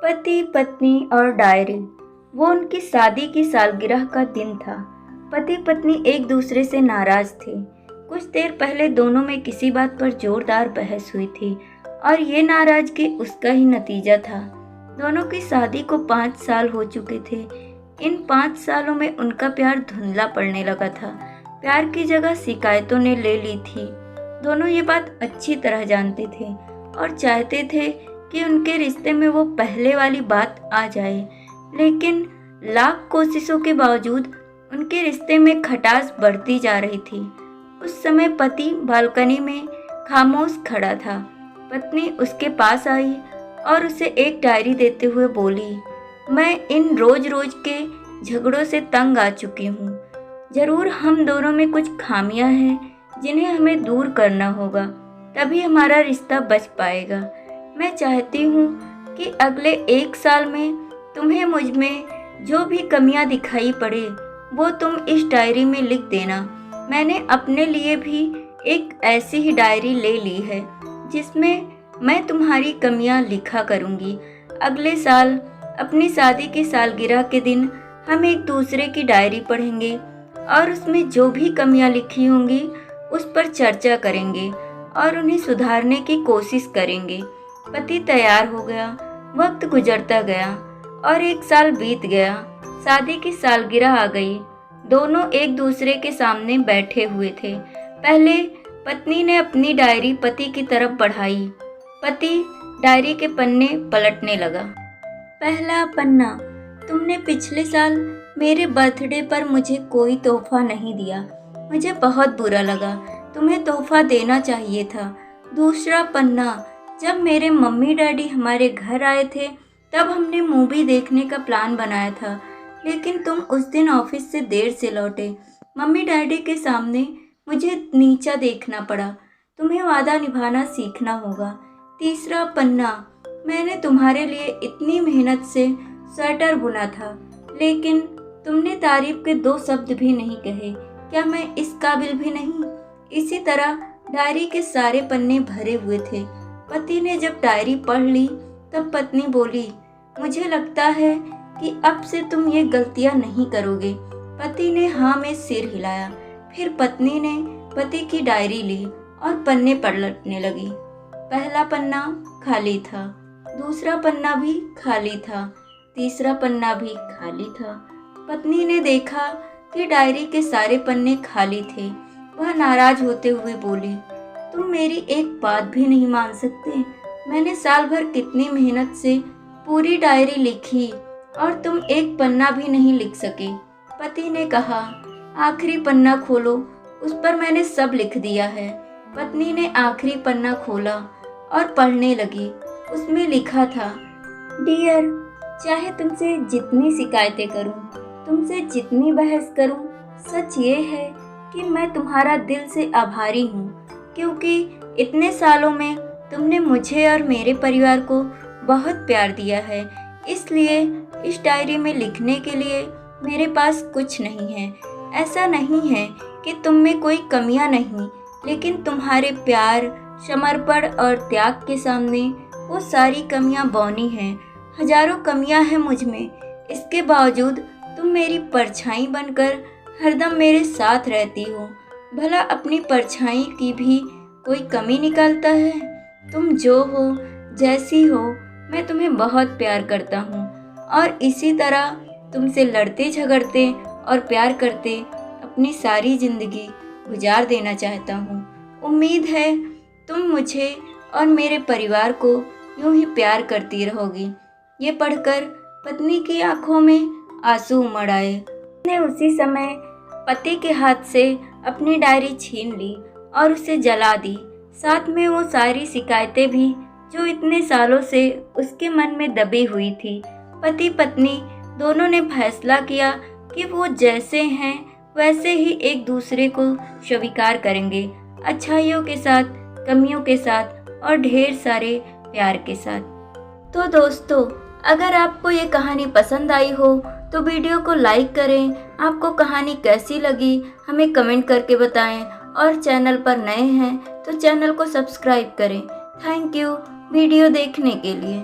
पति पत्नी और डायरी। वो उनकी शादी की सालगिरह का दिन था। पति पत्नी एक दूसरे से नाराज थे। कुछ देर पहले दोनों में किसी बात पर जोरदार बहस हुई थी और ये नाराजगी उसका ही नतीजा था। दोनों की शादी को 5 साल हो चुके थे। इन 5 सालों में उनका प्यार धुंधला पड़ने लगा था। प्यार की जगह शिकायतों ने ले ली थी। दोनों ये बात अच्छी तरह जानते थे और चाहते थे कि उनके रिश्ते में वो पहले वाली बात आ जाए, लेकिन लाख कोशिशों के बावजूद उनके रिश्ते में खटास बढ़ती जा रही थी। उस समय पति बालकनी में खामोश खड़ा था। पत्नी उसके पास आई और उसे एक डायरी देते हुए बोली, मैं इन रोज रोज के झगड़ों से तंग आ चुकी हूँ। जरूर हम दोनों में कुछ खामियां हैं जिन्हें हमें दूर करना होगा, तभी हमारा रिश्ता बच पाएगा। मैं चाहती हूँ कि अगले 1 साल में तुम्हें मुझ में जो भी कमियां दिखाई पड़े वो तुम इस डायरी में लिख देना। मैंने अपने लिए भी एक ऐसी ही डायरी ले ली है जिसमें मैं तुम्हारी कमियां लिखा करूँगी। अगले साल अपनी शादी की सालगिरह के दिन हम एक दूसरे की डायरी पढ़ेंगे और उसमें जो भी कमियां लिखी होंगी उस पर चर्चा करेंगे और उन्हें सुधारने की कोशिश करेंगे। पति तैयार हो गया। वक्त गुजरता गया और 1 साल बीत गया। शादी की सालगिरह आ गई। दोनों एक दूसरे के सामने बैठे हुए थे। पहले पत्नी ने अपनी डायरी पति की तरफ बढ़ाई। पति डायरी के पन्ने पलटने लगा। पहला पन्ना, तुमने पिछले साल मेरे बर्थडे पर मुझे कोई तोहफा नहीं दिया। मुझे बहुत बुरा लगा। तुम्हें तोहफा देना चाहिए था। दूसरा पन्ना, जब मेरे मम्मी डैडी हमारे घर आए थे तब हमने मूवी देखने का प्लान बनाया था, लेकिन तुम उस दिन ऑफिस से देर से लौटे। मम्मी डैडी के सामने मुझे नीचा देखना पड़ा। तुम्हें वादा निभाना सीखना होगा। तीसरा पन्ना, मैंने तुम्हारे लिए इतनी मेहनत से स्वेटर बुना था, लेकिन तुमने तारीफ के 2 शब्द भी नहीं कहे। क्या मैं इस काबिल भी नहीं? इसी तरह डायरी के सारे पन्ने भरे हुए थे। पति ने जब डायरी पढ़ ली तब पत्नी बोली, मुझे लगता है कि अब से तुम ये गलतियां नहीं करोगे। पति ने हाँ में सिर हिलाया। फिर पत्नी ने पति की डायरी ली और पन्ने पलटने लगी। पहला पन्ना खाली था, दूसरा पन्ना भी खाली था, तीसरा पन्ना भी खाली था। पत्नी ने देखा कि डायरी के सारे पन्ने खाली थे। वह नाराज होते हुए बोली, तुम मेरी एक बात भी नहीं मान सकते। मैंने साल भर कितनी मेहनत से पूरी डायरी लिखी और तुम एक पन्ना भी नहीं लिख सके। पति ने कहा, आखिरी पन्ना खोलो, उस पर मैंने सब लिख दिया है। पत्नी ने आखिरी पन्ना खोला और पढ़ने लगी। उसमें लिखा था, डियर, चाहे तुमसे जितनी शिकायतें करूं, तुमसे जितनी बहस करूं, सच ये है कि मैं तुम्हारा दिल से आभारी हूँ, क्योंकि इतने सालों में तुमने मुझे और मेरे परिवार को बहुत प्यार दिया है। इसलिए इस डायरी में लिखने के लिए मेरे पास कुछ नहीं है। ऐसा नहीं है कि तुम में कोई कमियां नहीं, लेकिन तुम्हारे प्यार, समर्पण और त्याग के सामने वो सारी कमियां बौनी हैं। हजारों कमियां हैं मुझ में, इसके बावजूद तुम मेरी परछाई बनकर हरदम मेरे साथ रहती हो। भला अपनी परछाई की भी कोई कमी निकालता है? तुम जो हो, जैसी हो, मैं तुम्हें बहुत प्यार करता हूँ और इसी तरह तुमसे लड़ते झगड़ते और प्यार करते अपनी सारी जिंदगी गुजार देना चाहता हूँ। उम्मीद है तुम मुझे और मेरे परिवार को यूं ही प्यार करती रहोगी। ये पढ़कर पत्नी की आंखों में आंसू उमड़ आए। उसने उसी समय पति के हाथ से अपनी डायरी छीन ली और उसे जला दी, साथ में वो सारी शिकायतें भी जो इतने सालों से उसके मन में दबी हुई थी। पति पत्नी दोनों ने फैसला किया कि वो जैसे हैं वैसे ही एक दूसरे को स्वीकार करेंगे, अच्छाइयों के साथ, कमियों के साथ और ढेर सारे प्यार के साथ। तो दोस्तों, अगर आपको ये कहानी पसंद आई हो तो वीडियो को लाइक करें। आपको कहानी कैसी लगी हमें कमेंट करके बताएं और चैनल पर नए हैं तो चैनल को सब्सक्राइब करें। थैंक यू वीडियो देखने के लिए।